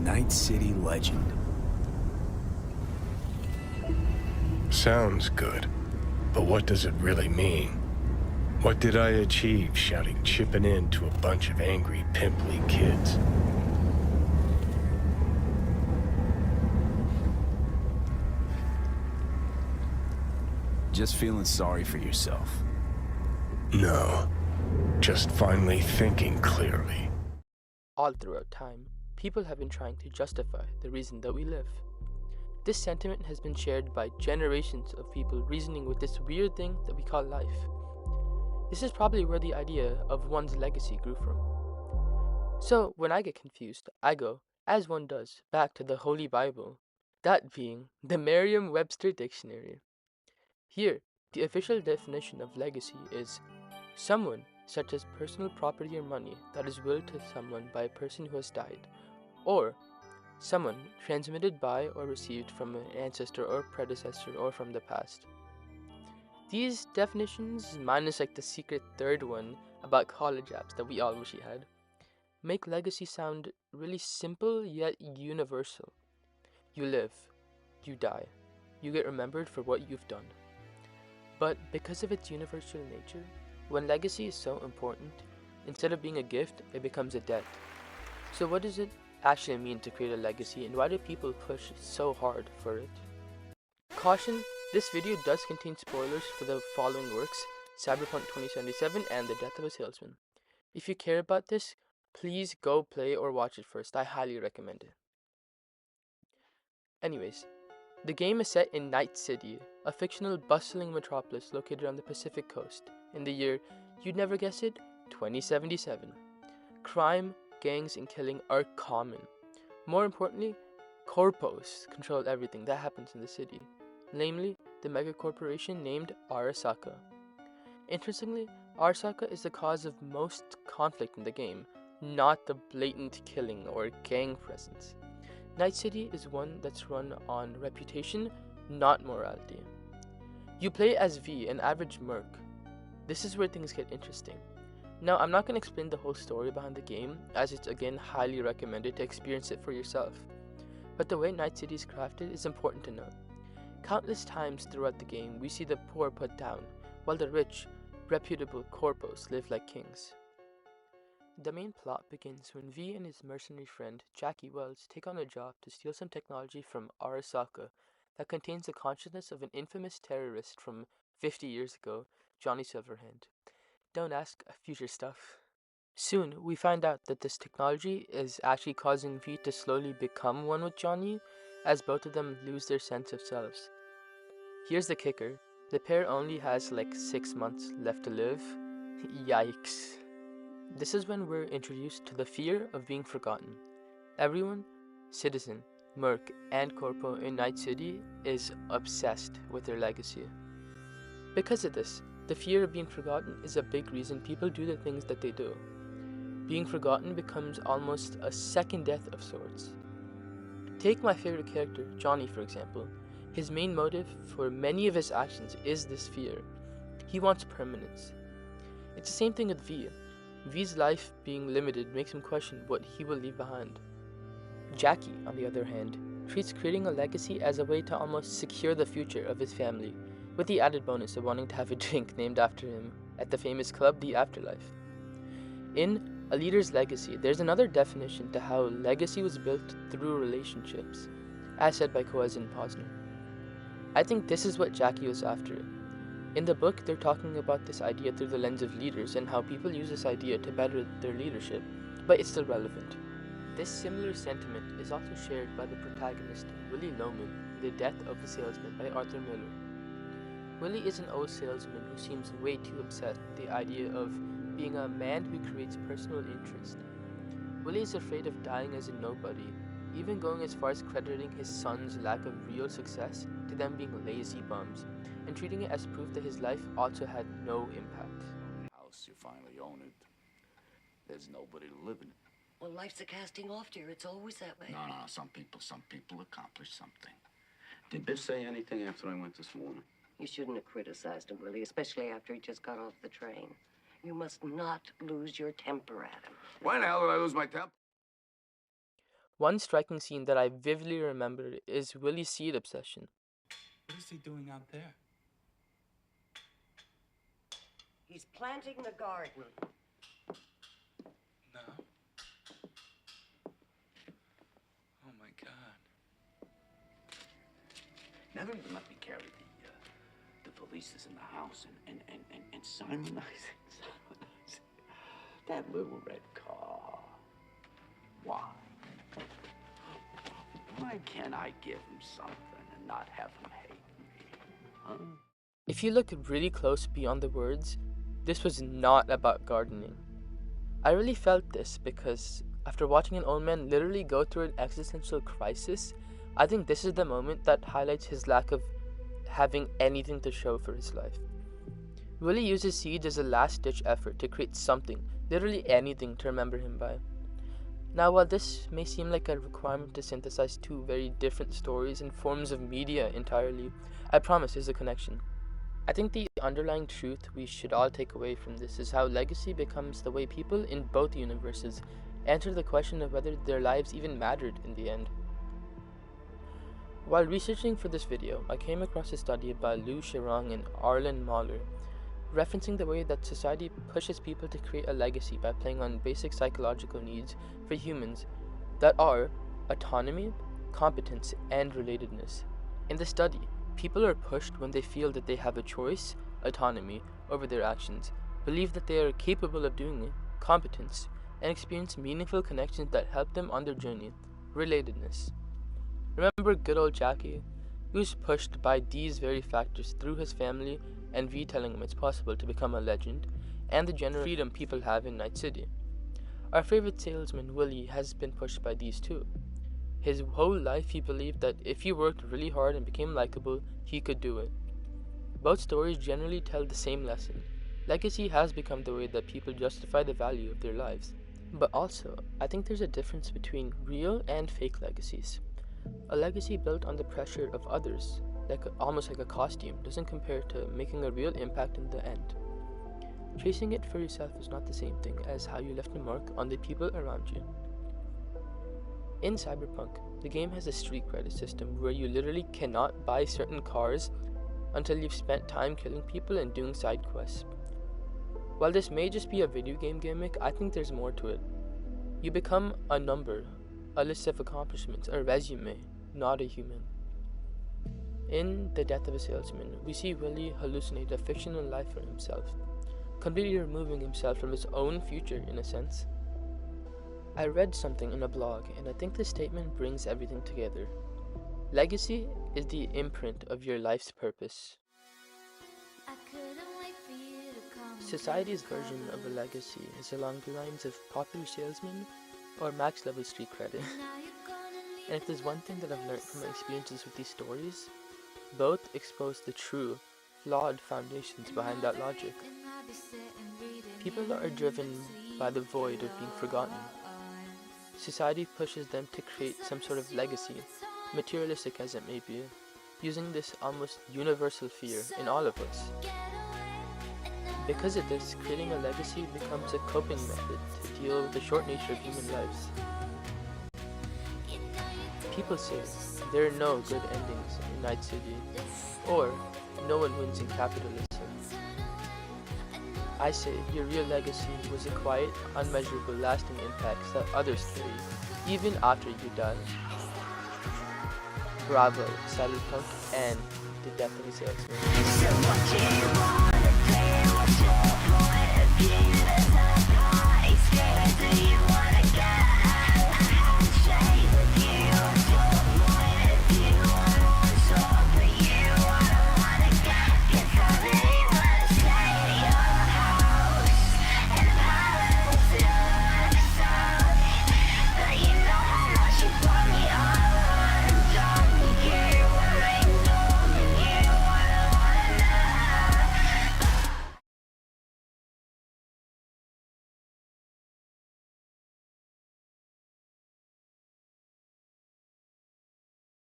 Night City legend. Sounds good, but what does it really mean? What did I achieve shouting chipping in to a bunch of angry, pimply kids? Just feeling sorry for yourself. No, just finally thinking clearly. All throughout time, people have been trying to justify the reason that we live. This sentiment has been shared by generations of people reasoning with this weird thing that we call life. This is probably where the idea of one's legacy grew from. So, when I get confused, I go, as one does, back to the Holy Bible, that being the Merriam-Webster Dictionary. Here, the official definition of legacy is someone, such as personal property or money, that is willed to someone by a person who has died, or someone transmitted by or received from an ancestor or predecessor or from the past. These definitions, minus like the secret third one about college apps that we all wish we had, make legacy sound really simple yet universal. You live, you die, you get remembered for what you've done. But because of its universal nature, when legacy is so important, instead of being a gift, it becomes a debt. So what does it actually mean to create a legacy, and why do people push so hard for it? Caution, this video does contain spoilers for the following works: Cyberpunk 2077 and The Death of a Salesman. If you care about this, please go play or watch it first. I highly recommend it. Anyways, the game is set in Night City, a fictional bustling metropolis located on the Pacific coast, in the year, you'd never guess it, 2077. Crime, gangs, and killing are common. More importantly, corpos control everything that happens in the city, namely the megacorporation named Arasaka. Interestingly, Arasaka is the cause of most conflict in the game, not the blatant killing or gang presence. Night City is one that's run on reputation, not morality. You play as V, an average merc. This is where things get interesting. Now, I'm not going to explain the whole story behind the game, as it's again highly recommended to experience it for yourself. But the way Night City is crafted is important to note. Countless times throughout the game, we see the poor put down, while the rich, reputable corpos live like kings. The main plot begins when V and his mercenary friend, Jackie Wells, take on a job to steal some technology from Arasaka that contains the consciousness of an infamous terrorist from 50 years ago, Johnny Silverhand. Don't ask, future stuff. Soon, we find out that this technology is actually causing V to slowly become one with Johnny, as both of them lose their sense of selves. Here's the kicker. The pair only has like 6 months left to live. Yikes. This is when we're introduced to the fear of being forgotten. Everyone, citizen, merc, and corpo in Night City is obsessed with their legacy. Because of this, the fear of being forgotten is a big reason people do the things that they do. Being forgotten becomes almost a second death of sorts. Take my favorite character, Johnny, for example. His main motive for many of his actions is this fear. He wants permanence. It's the same thing with V. V's life being limited makes him question what he will leave behind. Jackie, on the other hand, treats creating a legacy as a way to almost secure the future of his family, with the added bonus of wanting to have a drink named after him at the famous club, The Afterlife. In A Leader's Legacy, there's another definition to how legacy was built through relationships, as said by Coazin Posner. I think this is what Jackie was after. In the book, they're talking about this idea through the lens of leaders and how people use this idea to better their leadership, but it's still relevant. This similar sentiment is also shared by the protagonist, Willie Loman, in The Death of a Salesman by Arthur Miller. Willie is an old salesman who seems way too obsessed with the idea of being a man who creates personal interest. Willie is afraid of dying as a nobody, even going as far as crediting his son's lack of real success to them being lazy bums, and treating it as proof that his life also had no impact. House, you finally own it. There's nobody to live in it. Well, life's a casting off, dear. It's always that way. No, some people accomplish something. Did Biff say anything after I went this morning? You shouldn't have criticized him, Willie, especially after he just got off the train. You must not lose your temper at him. When the hell did I lose my temper? One striking scene that I vividly remember is Willie's seed obsession. What is he doing out there? He's planting the garden. No. Oh my God. Never even let me carry the valises in the house and Simonizing that little red car. Why? Why can't I give him something and not have him hate me? Huh? If you look really close beyond the words, this was not about gardening. I really felt this because after watching an old man literally go through an existential crisis, I think this is the moment that highlights his lack of having anything to show for his life. Willie uses seeds as a last-ditch effort to create something, literally anything, to remember him by. Now, while this may seem like a requirement to synthesize two very different stories and forms of media entirely, I promise there's a connection. I think the underlying truth we should all take away from this is how legacy becomes the way people in both universes answer the question of whether their lives even mattered in the end. While researching for this video, I came across a study by Lou Sherong and Arlen Mahler, referencing the way that society pushes people to create a legacy by playing on basic psychological needs for humans that are autonomy, competence, and relatedness. In the study, people are pushed when they feel that they have a choice, autonomy, over their actions, believe that they are capable of doing it, competence, and experience meaningful connections that help them on their journey, relatedness. Remember good old Jackie? He was pushed by these very factors through his family and V telling him it's possible to become a legend, and the general freedom people have in Night City. Our favorite salesman, Willie, has been pushed by these too. His whole life he believed that if he worked really hard and became likable, he could do it. Both stories generally tell the same lesson. Legacy has become the way that people justify the value of their lives. But also, I think there's a difference between real and fake legacies. A legacy built on the pressure of others, almost like a costume, doesn't compare to making a real impact in the end. Chasing it for yourself is not the same thing as how you left a mark on the people around you. In Cyberpunk, the game has a street credit system where you literally cannot buy certain cars until you've spent time killing people and doing side quests. While this may just be a video game gimmick, I think there's more to it. You become a number, a list of accomplishments, a resume, not a human. In The Death of a Salesman, we see Willie hallucinate a fictional life for himself, completely removing himself from his own future in a sense. I read something in a blog, and I think this statement brings everything together. Legacy is the imprint of your life's purpose. Society's version of a legacy is along the lines of popular salesman or max level street credit. And if there's one thing that I've learned from my experiences with these stories, both expose the true, flawed foundations behind that logic. People are driven by the void of being forgotten. Society pushes them to create some sort of legacy, materialistic as it may be, using this almost universal fear in all of us. Because of this, creating a legacy becomes a coping method to deal with the short nature of human lives. People say there are no good endings in Night City, or no one wins in capitalism. I say your real legacy was the quiet, unmeasurable, lasting impacts that others carry, even after you die. Bravo, Cyberpunk and The Death of a Salesman.